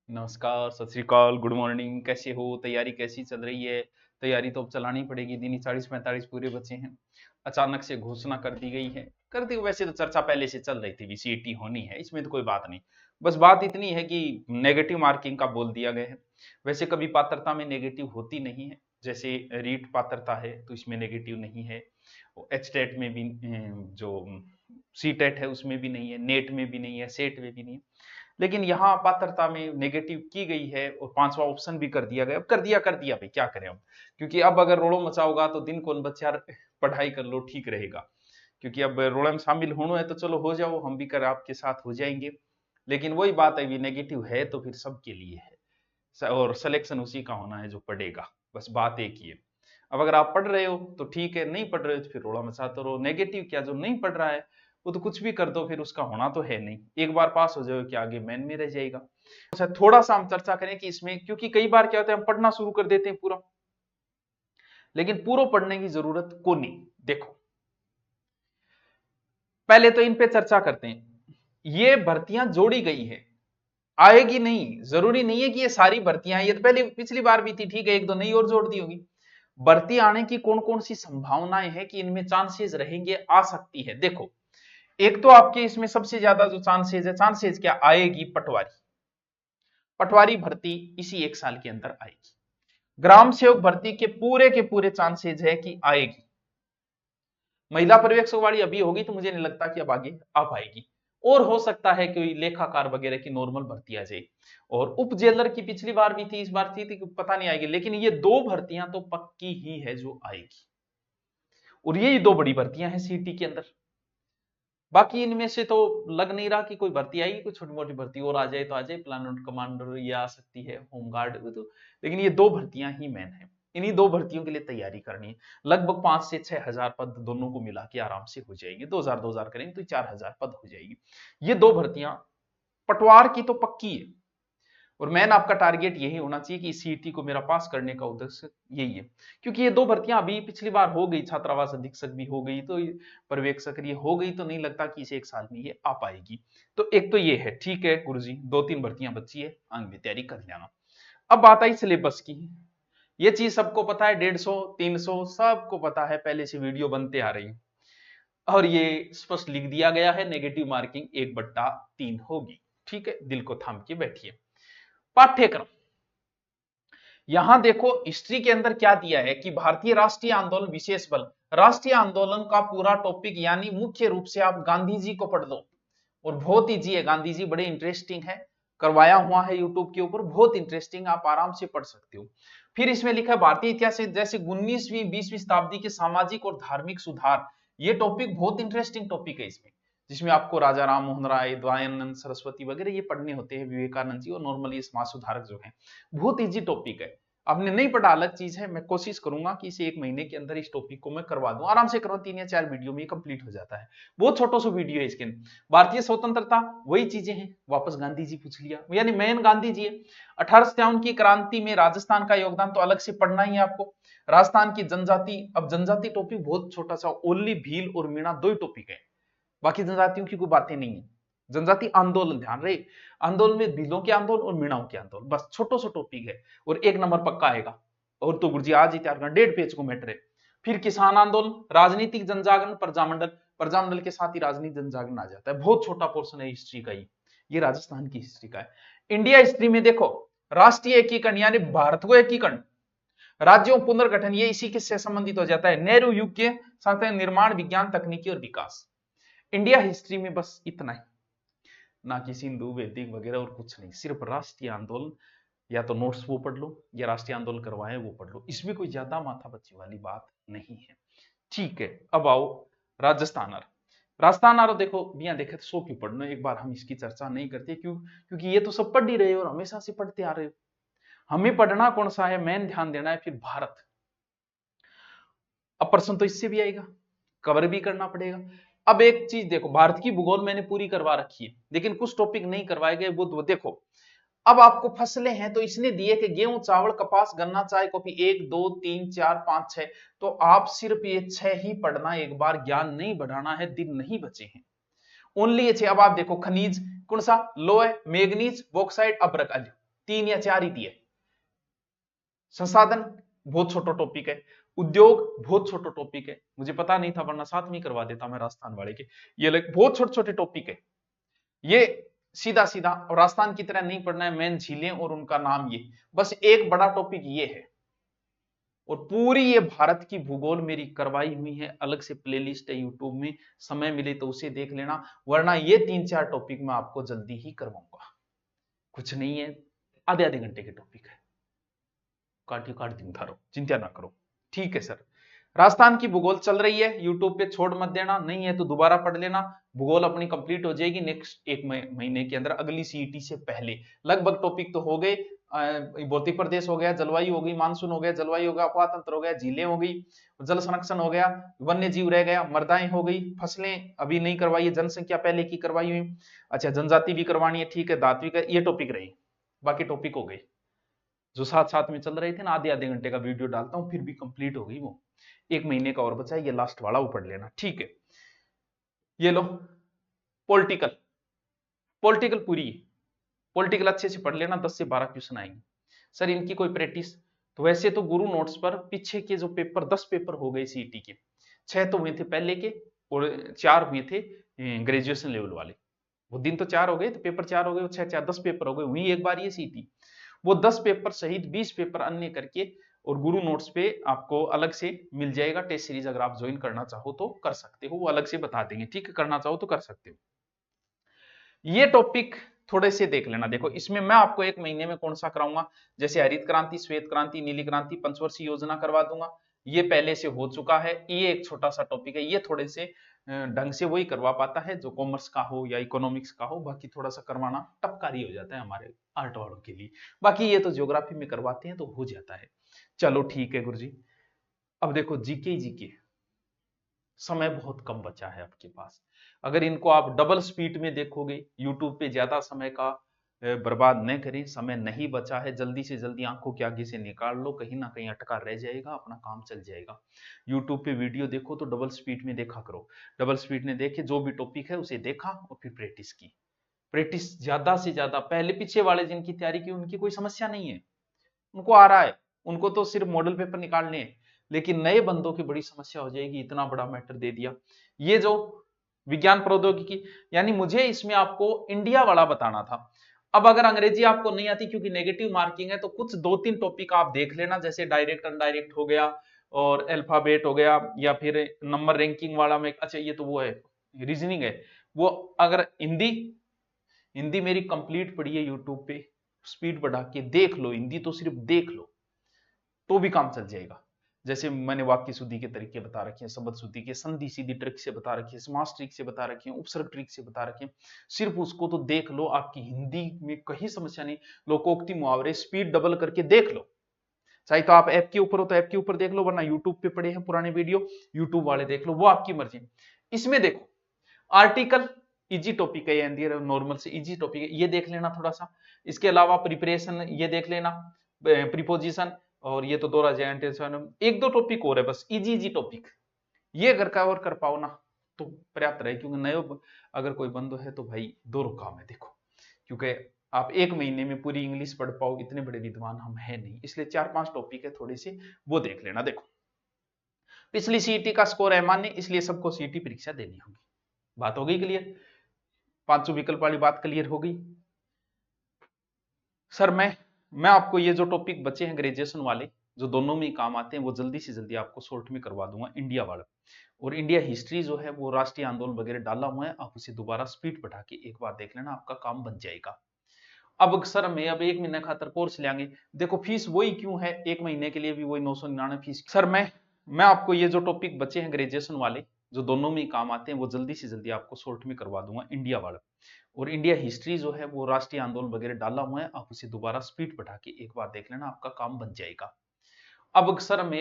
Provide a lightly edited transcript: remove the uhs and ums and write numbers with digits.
नमस्कार, सत श्री अकाल, गुड मॉर्निंग। कैसे हो? तैयारी कैसी चल रही है? तैयारी तो अब चलानी पड़ेगी। दिन ही 40-45 पूरे बचे हैं। अचानक से घोषणा कर दी गई है। कर दी, वैसे तो चर्चा पहले से चल रही थी, सीईटी होनी है, इसमें तो कोई बात नहीं। बस बात इतनी है कि नेगेटिव मार्किंग का बोल दिया गया है। वैसे कभी पात्रता में नेगेटिव होती नहीं है। जैसे रीट पात्रता है तो इसमें नेगेटिव नहीं है। एचटेट में भी जो सीटेट है उसमें भी नहीं है, नेट में भी नहीं है, सेट में भी नहीं है। लेकिन यहाँ पात्रता में नेगेटिव की गई है और पांचवा ऑप्शन भी कर दिया गया। अब कर दिया भाई, क्या करें अब। क्योंकि अब अगर रोड़ो मचाओगा तो दिन कौन बच्चा पढ़ाई कर लो, ठीक रहेगा। क्योंकि अब रोड़े में शामिल होना है तो चलो हो जाओ, हम भी कर आपके साथ हो जाएंगे। लेकिन वही बात है, नेगेटिव है तो फिर सबके लिए है। और सिलेक्शन उसी का होना है जो पढ़ेगा। बस बात एक ही है। अब अगर आप पढ़ रहे हो तो ठीक है, नहीं पढ़ रहे हो तो फिर रोड़ा मचाते रहो। नेगेटिव क्या, जो नहीं पढ़ रहा है वो तो कुछ भी कर दो, फिर उसका होना तो है नहीं। एक बार पास हो जाओ कि आगे मेन में रह जाएगा। अच्छा, थोड़ा सा हम चर्चा करें कि इसमें, क्योंकि कई बार क्या होता है हम पढ़ना शुरू कर देते हैं पूरा, लेकिन पूरा पढ़ने की जरूरत को नहीं। देखो, पहले तो इन पे चर्चा करते हैं। ये भर्तियां जोड़ी गई है, आएगी नहीं, जरूरी नहीं है कि ये सारी भर्तियां, ये तो पहले पिछली बार भी थी, ठीक है, एक दो नई और जोड़ दी होगी। भर्ती आने की कौन कौन सी संभावनाएं हैं कि इनमें चांसेस रहेंगे, आ सकती है। देखो, एक तो आपके इसमें सबसे ज्यादा जो चांसेस है, चांसेस क्या आएगी, पटवारी। पटवारी भर्ती इसी एक साल के अंदर आएगी। ग्राम सेवक भर्ती के पूरे चांसेस है कि आएगी। महिला पर्यवेक्षकवाड़ी अभी होगी तो मुझे नहीं लगता कि अब आगे आ पाएगी। और हो सकता है कि लेखाकार वगैरह की नॉर्मल भर्ती आ जाए। और उप जेलर की पिछली बार भी थी, इस बार थी पता नहीं आएगी, लेकिन ये दो भर्तियां तो पक्की ही है जो आएगी। और यही दो बड़ी भर्तियां हैं सीटी के अंदर। बाकी इनमें से तो लग नहीं रहा कि कोई भर्ती आएगी। कोई छोटी मोटी भर्ती और आ जाए तो आ जाए, प्लान कमांडर ये आ सकती है, होमगार्ड तो। लेकिन ये दो भर्तियां ही मेन है। इन्हीं दो भर्तियों के लिए तैयारी करनी है। लगभग 5 से 6 हजार पद दोनों को मिला के आराम से हो जाएगी। 2000 करेंगे तो 4000 पद हो जाएगी। ये दो भर्तियां पटवार की तो पक्की है। और मेन आपका टारगेट यही होना चाहिए कि सीईटी को मेरा पास करने का उद्देश्य यही है। क्योंकि ये दो भर्तियां अभी पिछली बार हो गई, छात्रावास अधीक्षक भी हो गई, तो पर्यवेक्षक ये हो गई, तो नहीं लगता कि इसे एक साल में ये आ पाएगी। तो एक तो ये है, ठीक है गुरुजी, 2-3 भर्तियां बची है, आगे में तैयारी कर लेना। अब बात आई सिलेबस की। ये चीज सबको पता है, 150-300 सबको पता है, पहले से वीडियो बनते आ रही है। और ये स्पष्ट लिख दिया गया है, नेगेटिव मार्किंग 1/3 होगी। ठीक है, दिल को थाम के बैठिए। पाठ्यक्रम, यहां देखो हिस्ट्री के अंदर क्या दिया है कि भारतीय राष्ट्रीय आंदोलन विशेष बल। राष्ट्रीय आंदोलन का पूरा टॉपिक, यानी मुख्य रूप से आप गांधी जी को पढ़ लो। और बहुत इजी है, गांधी जी बड़े इंटरेस्टिंग है, करवाया हुआ है यूट्यूब के ऊपर, बहुत इंटरेस्टिंग, आप आराम से पढ़ सकते हो। फिर इसमें लिखा है भारतीय इतिहास जैसे 19वीं 20वीं शताब्दी के सामाजिक और धार्मिक सुधार। ये टॉपिक बहुत इंटरेस्टिंग टॉपिक है इसमें, जिसमें आपको राजा राम मोहन राय, दयानंद सरस्वती वगैरह ये पढ़ने होते हैं, विवेकानंद जी, और नॉर्मली समाज सुधारक जो है। बहुत इजी टॉपिक है। आपने नहीं पढ़ा अलग चीज है, मैं कोशिश करूंगा कि इसे 1 महीने के अंदर इस टॉपिक को मैं करवा दूं, आराम से करवा, 3 या 4 वीडियो में कंप्लीट हो जाता है। बहुत छोटा सा वीडियो है इसके अंदर। भारतीय स्वतंत्रता, वही चीजें हैं, वापस गांधी जी पूछ लिया, यानी मेन गांधी जी है। 1857 की क्रांति में राजस्थान का योगदान तो अलग से पढ़ना ही है आपको। राजस्थान की जनजाति, अब जनजाति टॉपिक बहुत छोटा सा, ओनली भील और मीणा दो ही टॉपिक है, बाकी जनजातियों की कोई बातें नहीं है। जनजाति आंदोलन ध्यान रहे, आंदोलन में भीलों के आंदोलन और मीणाओं के आंदोलन, बस छोटो सा टॉपिक है। और 1 नंबर पक्का आएगा। और तो गुरुजी आज ही तैयार करना, 1.5 पेज को मैटर है। फिर किसान आंदोलन, राजनीतिक जनजागरण, प्रजामंडल। प्रजामंडल के साथ ही राजनीतिक जनजागरण आ जाता है, बहुत छोटा पोर्शन है हिस्ट्री का ही। ये राजस्थान की हिस्ट्री का है। इंडिया हिस्ट्री में देखो, राष्ट्रीय एकीकरण यानी भारत को एकीकरण, राज्यों पुनर्गठन, ये इसी के से संबंधित हो जाता है। नेहरू युग के साथ निर्माण, विज्ञान, तकनीकी और विकास। इंडिया हिस्ट्री में बस इतना ही, ना कि सिंधु वैदिक वगैरह और कुछ नहीं, सिर्फ राष्ट्रीय आंदोलन। या तो नोट्स वो पढ़ लो या राष्ट्रीय आंदोलन करवाए वो पढ़ लो, इसमें कोई ज्यादा माथा बच्चे वाली बात नहीं है। ठीक है, अब आओ राजस्थान आर। राजस्थान आर देखो बिया देखे तो 100 क्यों पढ़ना, एक बार हम इसकी चर्चा नहीं करते, क्यों? क्योंकि ये तो सब पढ़ ही रहे हो और हमेशा से पढ़ते आ रहे हो। हमें पढ़ना कौन सा है, मेन ध्यान देना है फिर भारत। अब प्रश्न तो इससे भी आएगा, कवर भी करना पड़ेगा। अब एक चीज देखो, भारत की भूगोल मैंने पूरी करवा रखी है, लेकिन कुछ टॉपिक नहीं करवाए गए, वो देखो। अब आपको फसलें हैं तो इसने दिए कि गेहूं, चावल, कपास, गन्ना, चाय, कॉफी, 1 2 3 4 5 6। तो आप सिर्फ ये 6 ही पढ़ना, एक बार ज्ञान नहीं बढ़ाना है, दिन नहीं बचे हैं, ओनली ये 6। अब आप देखो खनिज, कौन सा, लोह, मैग्नीज, बॉक्साइट, अभ्रक, 3 या 4 ही दिए। संसाधन बहुत छोटा टॉपिक है, उद्योग बहुत छोटा टॉपिक है, मुझे पता नहीं था वरना 7वीं करवा देता मैं राजस्थान वाले के। ये बहुत छोटे छोटे टॉपिक है, ये सीधा सीधा राजस्थान की तरह नहीं पढ़ना है, मेन झीलें और उनका नाम, ये बस एक बड़ा टॉपिक ये है। और पूरी ये भारत की भूगोल मेरी करवाई हुई है, अलग से प्लेलिस्ट है यूट्यूब में, समय मिले तो उसे देख लेना, वरना ये 3-4 टॉपिक मैं आपको जल्दी ही करवाऊंगा। कुछ नहीं है, आधे आधे घंटे के टॉपिक है, काट दिखा रहो, चिंता ना करो। ठीक है सर, राजस्थान की भूगोल चल रही है यूट्यूब पे, छोड़ मत देना, नहीं है तो दोबारा पढ़ लेना। भूगोल अपनी कंप्लीट हो जाएगी नेक्स्ट 1 महीने के अंदर, अगली सीईटी से पहले। लगभग टॉपिक तो हो गए, भौतिक प्रदेश हो गया, जलवायु हो गई, मानसून हो गया, जलवायु हो गया, अपवाह तंत्र हो गया, झीलें हो गई, जल संरक्षण हो गया, वन्य जीव रह गया, मृदाएं हो गई, फसलें अभी नहीं करवाई है, जनसंख्या पहले की करवाई हुई, अच्छा जनजाति भी करवानी है, ठीक है, धात्विक, ये टॉपिक रही, बाकी टॉपिक हो गए जो साथ साथ में चल रहे थे ना, आधे आधे घंटे का वीडियो डालता हूं फिर भी कंप्लीट हो गई वो। 1 महीने का और बचा है, ये लास्ट वाला वो पढ़ लेना, ठीक है। ये लो पॉलिटिकल, पॉलिटिकल पूरी, पॉलिटिकल अच्छे से पढ़ लेना, 10 से 12 क्वेश्चन आएंगे। सर इनकी कोई प्रैक्टिस, तो वैसे तो गुरु नोट्स पर पीछे के जो पेपर 10 पेपर हो गए सीईटी के, 6 तो हुए थे पहले के और 4 हुए थे ग्रेजुएशन लेवल वाले, वो दिन तो 4 हो गए तो पेपर 4 हो गए, 6 4 10 पेपर हो गए, हुई एक बार ये सीईटी। वो 10 पेपर सहित 20 पेपर अन्य करके और गुरु नोट्स पे आपको अलग से मिल जाएगा। टेस्ट सीरीज अगर आप ज्वाइन करना चाहो तो कर सकते हो, वो अलग से बता देंगे, ठीक है, करना चाहो तो कर सकते हो। ये टॉपिक थोड़े से देख लेना, देखो इसमें मैं आपको 1 महीने में कौन सा कराऊंगा, जैसे हरित क्रांति, श्वेत क्रांति, नीली क्रांति, पंचवर्षीय योजना करवा दूंगा, ये पहले से हो चुका है, ये एक छोटा सा टॉपिक है, ये थोड़े से ढंग से वही करवा पाता है जो कॉमर्स का हो या इकोनॉमिक्स का हो, बाकी थोड़ा सा करवाना टपकारी हो जाता है हमारे आर्ट वालों के लिए, बाकी ये तो ज्योग्राफी में करवाते हैं तो हो जाता है। चलो ठीक है गुरुजी, अब देखो जीके जीके, समय बहुत कम बचा है आपके पास, अगर इनको आप डबल स्पीड में देखोगे, यूट्यूब पे ज्यादा समय का बर्बाद न करें, समय नहीं बचा है, जल्दी से जल्दी आंखों के आगे से निकाल लो, कहीं ना कहीं अटका रह जाएगा, अपना काम चल जाएगा। यूट्यूब पे वीडियो देखो तो डबल स्पीड में देखा करो, डबल स्पीड में देखे, जो भी टॉपिक है उसे देखा और फिर प्रैक्टिस की, प्रैक्टिस ज्यादा से ज्यादा, पहले पीछे वाले जिनकी तैयारी की उनकी कोई समस्या नहीं है, उनको आ रहा है, उनको तो सिर्फ मॉडल पेपर निकालने हैं, लेकिन नए बंदों की बड़ी समस्या हो जाएगी, इतना बड़ा मैटर दे दिया। ये जो विज्ञान प्रौद्योगिकी, यानी मुझे इसमें आपको इंडिया वाला बताना था। अब अगर अंग्रेजी आपको नहीं आती क्योंकि नेगेटिव मार्किंग है, तो कुछ 2-3 टॉपिक आप देख लेना, जैसे डायरेक्ट अनडायरेक्ट हो गया और अल्फाबेट हो गया, या फिर नंबर रैंकिंग वाला में, अच्छा ये तो वो है रीजनिंग है वो। अगर हिंदी, हिंदी मेरी कंप्लीट पड़ी है यूट्यूब पे, स्पीड बढ़ा के देख लो, हिंदी तो सिर्फ देख लो तो भी काम चल जाएगा। जैसे मैंने वाक्य शुद्धि के तरीके बता रखे हैं, शब्द शुद्धि के, संधि सीधी ट्रिक से बता रखी है, समास ट्रिक से बता रखी है, उपसर्ग ट्रिक से बता रखे हैं, सिर्फ उसको तो देख लो, आपकी हिंदी में कहीं समस्या नहीं। लोकोक्ति मुहावरे स्पीड डबल करके देख लो, चाहे तो आप ऐप के ऊपर हो तो ऐप के ऊपर देख लो, वरना यूट्यूब पे पड़े हैं पुराने वीडियो, यूट्यूब वाले देख लो, वो आपकी मर्जी। इसमें देखो आर्टिकल इजी टॉपिक है, ये नॉर्मल से इजी टॉपिक है, ये देख लेना थोड़ा सा। इसके अलावा प्रिपरेशन ये देख लेना, प्रीपोजिशन, और ये तो दोहरा जैंट, एक दो टॉपिक और है बस, इजी इजी टॉपिक, ये अगर कवर कर पाओ ना तो पर्याप्त रहे, क्योंकि नए अगर कोई बंदो है तो भाई दो काम है देखो, क्योंकि आप 1 महीने में पूरी इंग्लिश पढ़ पाओ, इतने बड़े विद्वान हम है नहीं, इसलिए 4-5 टॉपिक है थोड़े से, वो देख लेना। देखो पिछली सीईटी का स्कोर है मान्य, इसलिए सबको सीईटी परीक्षा देनी होगी, बात हो गई क्लियर, 500 विकल्प वाली बात क्लियर हो गई। सर मैं आपको ये जो टॉपिक बचे हैं ग्रेजुएशन वाले, जो दोनों में ही काम आते हैं, वो जल्दी से जल्दी आपको शॉर्ट में करवा दूंगा, इंडिया वाला। और इंडिया हिस्ट्री जो है वो राष्ट्रीय आंदोलन वगैरह डाला हुआ है, आप उसे दोबारा स्पीड बढ़ा के एक बार देख लेना, आपका काम बन जाएगा। अब सर मैं अब 1 महीने खातर कोर्स लेंगे, देखो फीस वही क्यों है, 1 महीने के लिए भी वही 999 फीस। सर मैं आपको ये जो टॉपिक बचे हैं ग्रेजुएशन वाले, जो दोनों में ही काम आते हैं, वो जल्दी से जल्दी आपको शॉर्ट में करवा दूंगा, इंडिया वाला। और इंडिया हिस्ट्री जो है वो राष्ट्रीय आंदोलन वगैरह डाला हुआ है, आप उसे दोबारा स्पीड बढ़ा के एक बार देख लेना, आपका काम बन जाएगा। अब सर मैं